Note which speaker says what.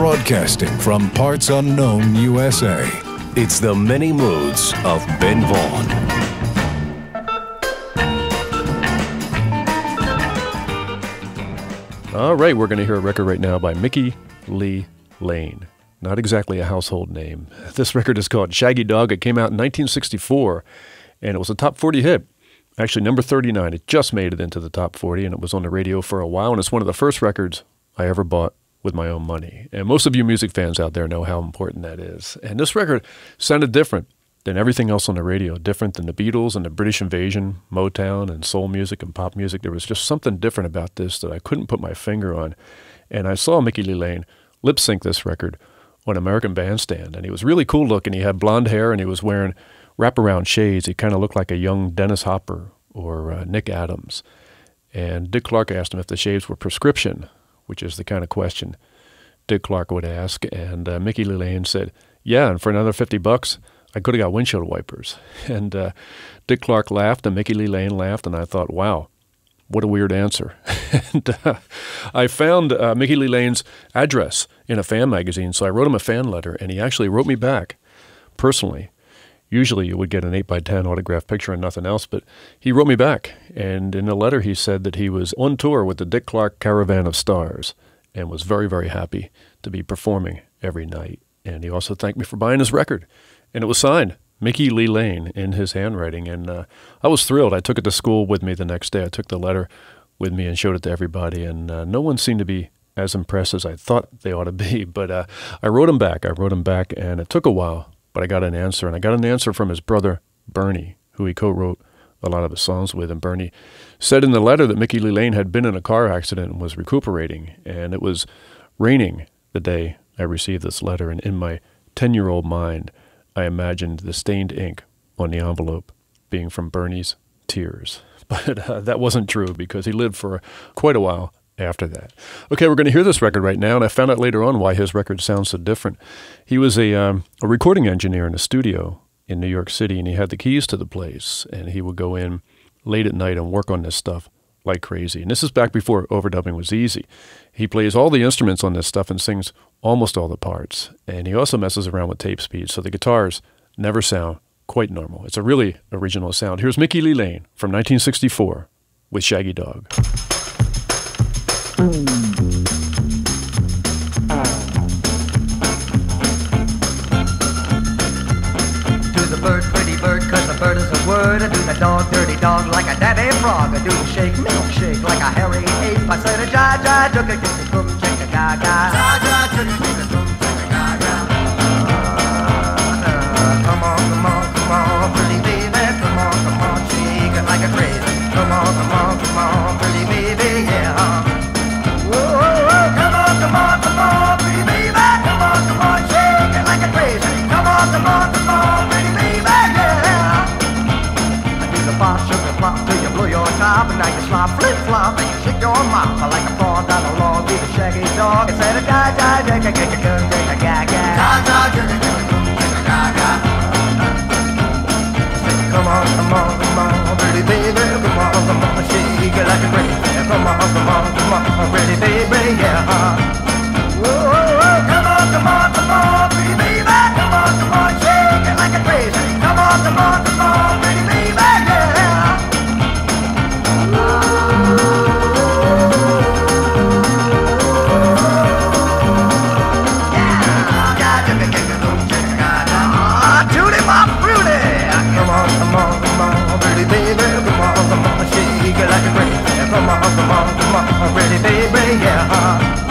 Speaker 1: Broadcasting from parts unknown USA, it's the many moods of Ben Vaughn.
Speaker 2: All right, we're going to hear a record right now by Mickey Lee Lane. Not exactly a household name. This record is called Shaggy Dog. It came out in 1964, and it was a top 40 hit. Actually, number 39. It just made it into the top 40, and it was on the radio for a while, and it's one of the first records I ever bought with my own money. And most of you music fans out there know how important that is. And this record sounded different than everything else on the radio, different than the Beatles and the British Invasion, Motown and soul music and pop music. There was just something different about this that I couldn't put my finger on. And I saw Mickey Lee Lane lip sync this record on American Bandstand, and he was really cool looking. He had blonde hair, and he was wearing wraparound shades. He kind of looked like a young Dennis Hopper or Nick Adams. And Dick Clark asked him if the shades were prescription, which is the kind of question Dick Clark would ask. And Mickey Lee Lane said, yeah, and for another $50, I could have got windshield wipers. And Dick Clark laughed, and Mickey Lee Lane laughed, and I thought, wow, what a weird answer. And I found Mickey Lee Lane's address in a fan magazine, so I wrote him a fan letter, and he actually wrote me back personally. Usually you would get an 8x10 autographed picture and nothing else, but he wrote me back. And in the letter he said that he was on tour with the Dick Clark Caravan of Stars and was very, very happy to be performing every night. And he also thanked me for buying his record. And it was signed Mickey Lee Lane in his handwriting. And I was thrilled. I took it to school with me the next day. I took the letter with me and showed it to everybody. And no one seemed to be as impressed as I thought they ought to be. But I wrote him back. And it took a while. But I got an answer, and I got an answer from his brother, Bernie, who he co-wrote a lot of his songs with. And Bernie said in the letter that Mickey Lee Lane had been in a car accident and was recuperating, and it was raining the day I received this letter, and in my 10-year-old mind, I imagined the stained ink on the envelope being from Bernie's tears. But that wasn't true, because he lived for quite a while after that. Okay, we're going to hear this record right now, and I found out later on why his record sounds so different. He was a recording engineer in a studio in New York City, and he had the keys to the place, and he would go in late at night and work on this stuff like crazy. And this is back before overdubbing was easy. He plays all the instruments on this stuff and sings almost all the parts, and he also messes around with tape speed, so the guitars never sound quite normal. It's a really original sound. Here's Mickey Lee Lane from 1964 with Shaggy Dog.
Speaker 3: Do the bird, pretty bird, 'cause the bird is a word. I do the dog, dirty dog, like a daddy frog. I do the shake, milkshake, like a hairy ape. I said a ja, jugga, jigga, boom, chicka, gaga. Ja, jugga, jigga, boom, chicka, gaga. Come on, pretty baby. Come on, shake it like a crazy. Come on, pretty baby, yeah. Come on, pretty baby. Come on, shake it like a crazy. Come on, pretty baby, yeah. I do the pop, sugar pop, till you blow your top, and now you slop, flip flop, and you shake your mouth. I like a prawn down the log, be the Shaggy Dog. Instead of die, jigga, gaga. Come on, pretty baby. Come on, shake it like a crazy. Come on, pretty baby, yeah. Come on, pretty baby. Come on, shake it like a crazy. Come on, pretty baby, yeah. Judy, my fruity. Come on, pretty baby. Come on, shake it like a crazy. Come on, pretty baby, yeah.